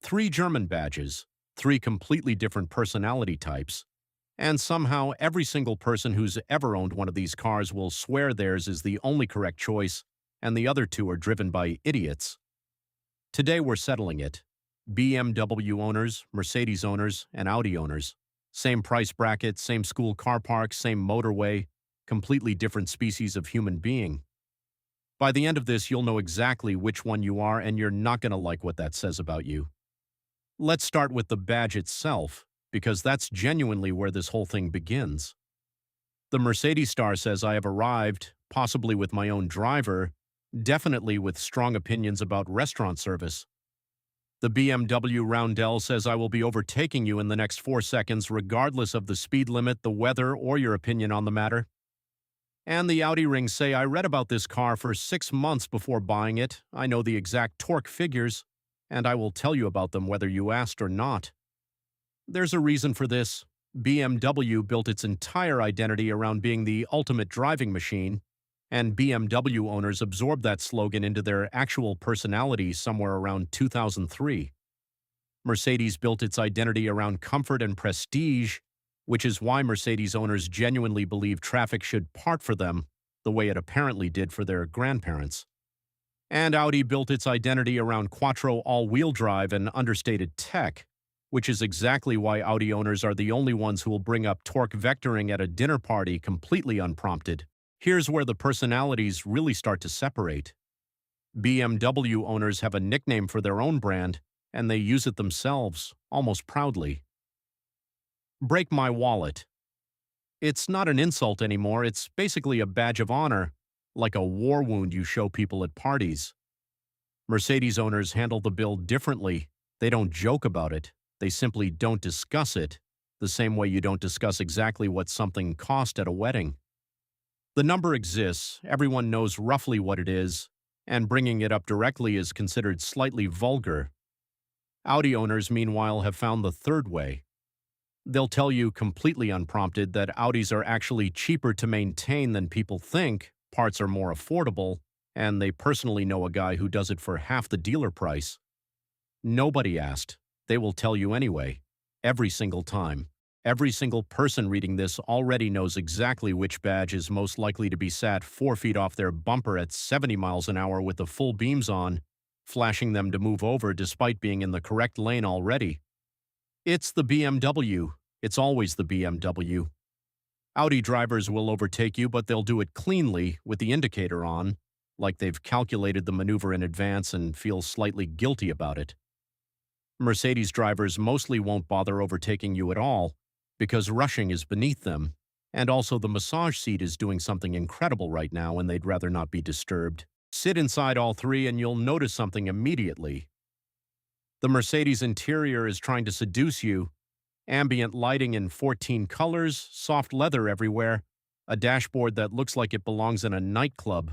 Three German badges, three completely different personality types, and somehow every single person who's ever owned one of these cars will swear theirs is the only correct choice, and the other two are driven by idiots. Today we're settling it. BMW owners, Mercedes owners, and Audi owners. Same price bracket, same school car park, same motorway, completely different species of human being. By the end of this, you'll know exactly which one you are, and you're not going to like what that says about you. Let's start with the badge itself, because that's genuinely where this whole thing begins. The Mercedes star says I have arrived, possibly with my own driver, definitely with strong opinions about restaurant service. The BMW roundel says I will be overtaking you in the next 4 seconds regardless of the speed limit, the weather, or your opinion on the matter. And the Audi rings say I read about this car for 6 months before buying it, I know the exact torque figures, and I will tell you about them whether you asked or not. There's a reason for this. BMW built its entire identity around being the ultimate driving machine, and BMW owners absorbed that slogan into their actual personality somewhere around 2003. Mercedes built its identity around comfort and prestige, which is why Mercedes owners genuinely believe traffic should part for them, the way it apparently did for their grandparents. And Audi built its identity around quattro all-wheel drive and understated tech, which is exactly why Audi owners are the only ones who will bring up torque vectoring at a dinner party completely unprompted. Here's where the personalities really start to separate. BMW owners have a nickname for their own brand, and they use it themselves, almost proudly. Break my wallet. It's not an insult anymore, it's basically a badge of honor, like a war wound you show people at parties. Mercedes owners handle the bill differently. They don't joke about it, they simply don't discuss it, the same way you don't discuss exactly what something cost at a wedding. The number exists, everyone knows roughly what it is, and bringing it up directly is considered slightly vulgar. Audi owners, meanwhile, have found the third way. They'll tell you completely unprompted that Audis are actually cheaper to maintain than people think, parts are more affordable, and they personally know a guy who does it for half the dealer price. Nobody asked. They will tell you anyway, every single time. Every single person reading this already knows exactly which badge is most likely to be sat 4 feet off their bumper at 70 miles an hour with the full beams on, flashing them to move over despite being in the correct lane already. It's the BMW. It's always the BMW. Audi drivers will overtake you, but they'll do it cleanly with the indicator on, like they've calculated the maneuver in advance and feel slightly guilty about it. Mercedes drivers mostly won't bother overtaking you at all, because rushing is beneath them, and also the massage seat is doing something incredible right now and they'd rather not be disturbed. Sit inside all three and you'll notice something immediately. The Mercedes interior is trying to seduce you. Ambient lighting in 14 colors, soft leather everywhere, a dashboard that looks like it belongs in a nightclub.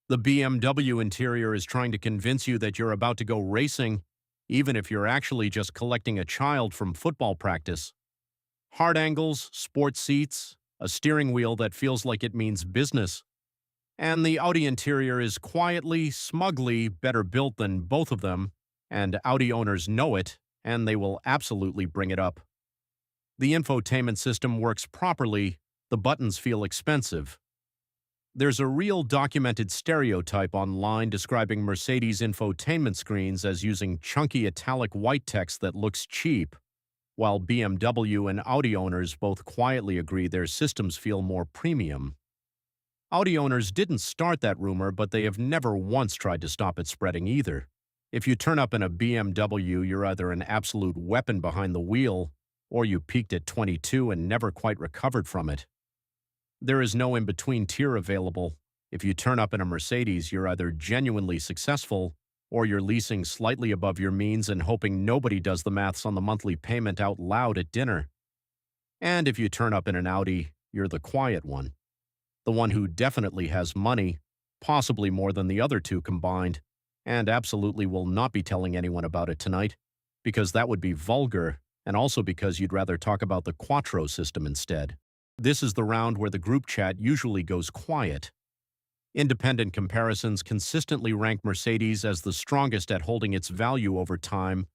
The BMW interior is trying to convince you that you're about to go racing, even if you're actually just collecting a child from football practice. Hard angles, sports seats, a steering wheel that feels like it means business. And the Audi interior is quietly, smugly better built than both of them, and Audi owners know it, and they will absolutely bring it up. The infotainment system works properly, the buttons feel expensive. There's a real documented stereotype online describing Mercedes infotainment screens as using chunky italic white text that looks cheap, while BMW and Audi owners both quietly agree their systems feel more premium. Audi owners didn't start that rumor, but they have never once tried to stop it spreading either. If you turn up in a BMW, you're either an absolute weapon behind the wheel, or you peaked at 22 and never quite recovered from it. There is no in-between tier available. If you turn up in a Mercedes, you're either genuinely successful, or you're leasing slightly above your means and hoping nobody does the maths on the monthly payment out loud at dinner. And if you turn up in an Audi, you're the quiet one. The one who definitely has money, possibly more than the other two combined, and absolutely will not be telling anyone about it tonight, because that would be vulgar, and also because you'd rather talk about the quattro system instead. This is the round where the group chat usually goes quiet. Independent comparisons consistently rank Mercedes as the strongest at holding its value over time,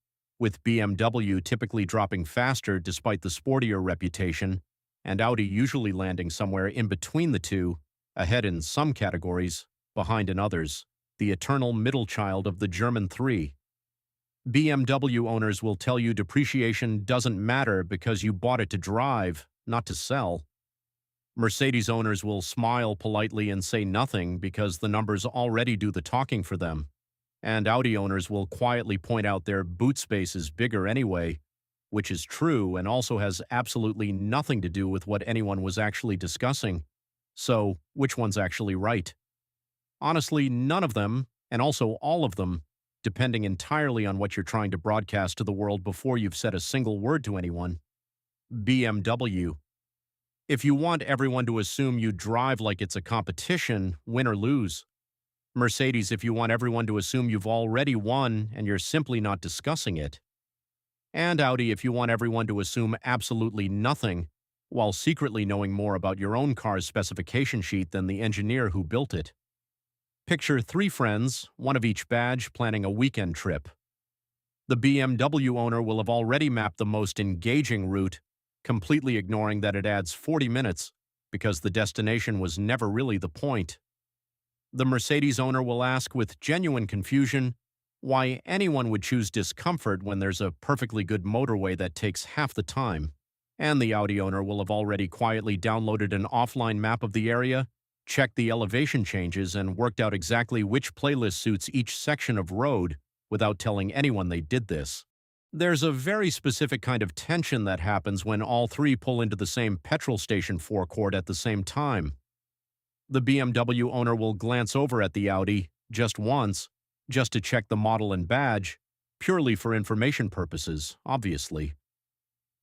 with BMW typically dropping faster despite the sportier reputation, and Audi usually landing somewhere in between the two, ahead in some categories, behind in others, the eternal middle child of the German three. BMW owners will tell you depreciation doesn't matter because you bought it to drive, not to sell. Mercedes owners will smile politely and say nothing because the numbers already do the talking for them. And Audi owners will quietly point out their boot space is bigger anyway, which is true and also has absolutely nothing to do with what anyone was actually discussing. So, which one's actually right? Honestly, none of them, and also all of them, depending entirely on what you're trying to broadcast to the world before you've said a single word to anyone. BMW. If you want everyone to assume you drive like it's a competition, win or lose. Mercedes, if you want everyone to assume you've already won and you're simply not discussing it. And Audi, if you want everyone to assume absolutely nothing, while secretly knowing more about your own car's specification sheet than the engineer who built it. Picture three friends, one of each badge, planning a weekend trip. The BMW owner will have already mapped the most engaging route, completely ignoring that it adds 40 minutes because the destination was never really the point. The Mercedes owner will ask with genuine confusion why anyone would choose discomfort when there's a perfectly good motorway that takes half the time. And the Audi owner will have already quietly downloaded an offline map of the area, checked the elevation changes, and worked out exactly which playlist suits each section of road without telling anyone they did this. There's a very specific kind of tension that happens when all three pull into the same petrol station forecourt at the same time. The BMW owner will glance over at the Audi just once, just to check the model and badge, purely for information purposes, obviously.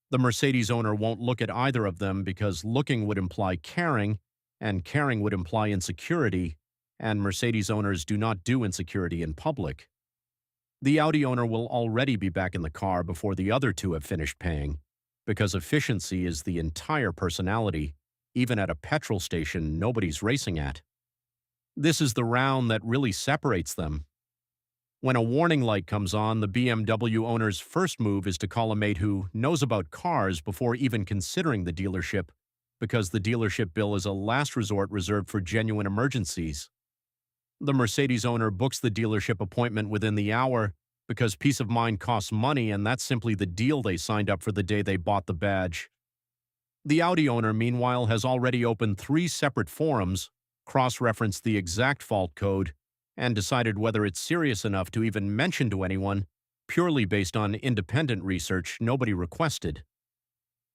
The Mercedes owner won't look at either of them because looking would imply caring, and caring would imply insecurity, and Mercedes owners do not do insecurity in public. The Audi owner will already be back in the car before the other two have finished paying, because efficiency is the entire personality. Even at a petrol station nobody's racing at. This is the round that really separates them. When a warning light comes on, the BMW owner's first move is to call a mate who knows about cars before even considering the dealership, because the dealership bill is a last resort reserved for genuine emergencies. The Mercedes owner books the dealership appointment within the hour because peace of mind costs money, and that's simply the deal they signed up for the day they bought the badge. The Audi owner, meanwhile, has already opened 3 separate forums, cross-referenced the exact fault code, and decided whether it's serious enough to even mention to anyone, purely based on independent research nobody requested.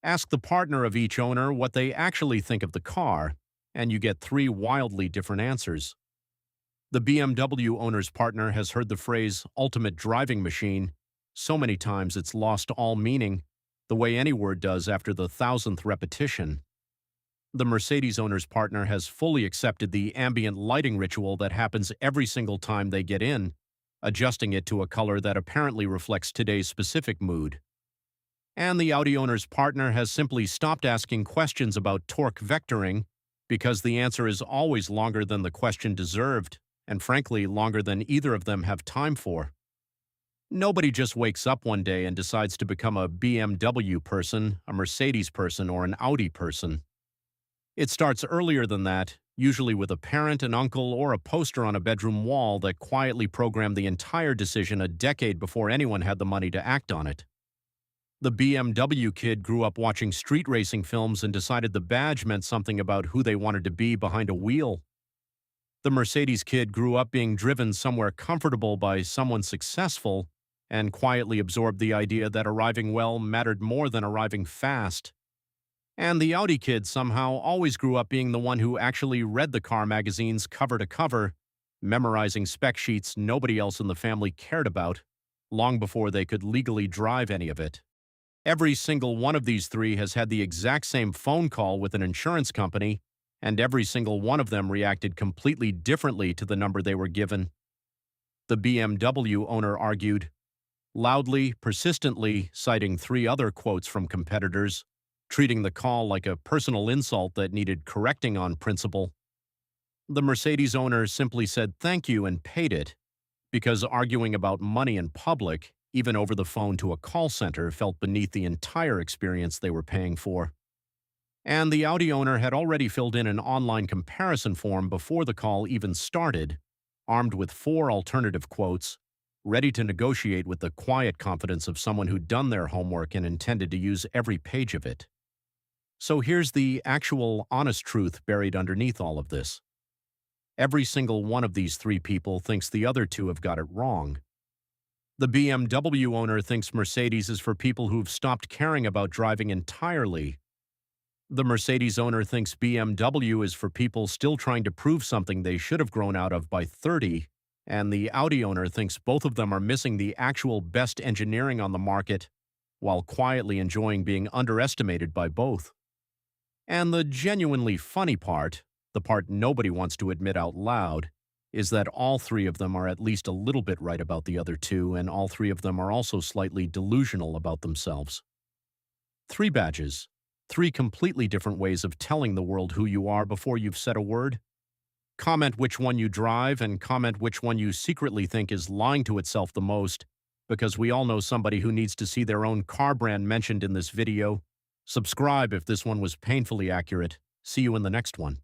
Ask the partner of each owner what they actually think of the car, and you get 3 wildly different answers. The BMW owner's partner has heard the phrase ultimate driving machine so many times it's lost all meaning, the way any word does after the 1,000th repetition. The Mercedes owner's partner has fully accepted the ambient lighting ritual that happens every single time they get in, adjusting it to a color that apparently reflects today's specific mood. And the Audi owner's partner has simply stopped asking questions about torque vectoring because the answer is always longer than the question deserved, and frankly longer than either of them have time for. Nobody just wakes up one day and decides to become a BMW person, a Mercedes person, or an Audi person. It starts earlier than that, usually with a parent, an uncle, or a poster on a bedroom wall that quietly programmed the entire decision a decade before anyone had the money to act on it. The BMW kid grew up watching street racing films and decided the badge meant something about who they wanted to be behind a wheel. The Mercedes kid grew up being driven somewhere comfortable by someone successful and quietly absorbed the idea that arriving well mattered more than arriving fast. And the Audi kid somehow always grew up being the one who actually read the car magazines cover to cover, memorizing spec sheets nobody else in the family cared about, long before they could legally drive any of it. Every single one of these 3 has had the exact same phone call with an insurance company, and every single one of them reacted completely differently to the number they were given. The BMW owner argued, loudly, persistently, citing 3 other quotes from competitors, treating the call like a personal insult that needed correcting on principle. The Mercedes owner simply said thank you and paid it, because arguing about money in public, even over the phone to a call center, felt beneath the entire experience they were paying for. And the Audi owner had already filled in an online comparison form before the call even started, armed with 4 alternative quotes, ready to negotiate with the quiet confidence of someone who'd done their homework and intended to use every page of it. So here's the actual honest truth buried underneath all of this. Every single one of these 3 people thinks the other 2 have got it wrong. The BMW owner thinks Mercedes is for people who've stopped caring about driving entirely. The Mercedes owner thinks BMW is for people still trying to prove something they should have grown out of by 30, and the Audi owner thinks both of them are missing the actual best engineering on the market, while quietly enjoying being underestimated by both. And the genuinely funny part, the part nobody wants to admit out loud, is that all 3 of them are at least a little bit right about the other 2, and all 3 of them are also slightly delusional about themselves. 3 badges. 3 completely different ways of telling the world who you are before you've said a word. Comment which one you drive and comment which one you secretly think is lying to itself the most, because we all know somebody who needs to see their own car brand mentioned in this video. Subscribe if this one was painfully accurate. See you in the next one.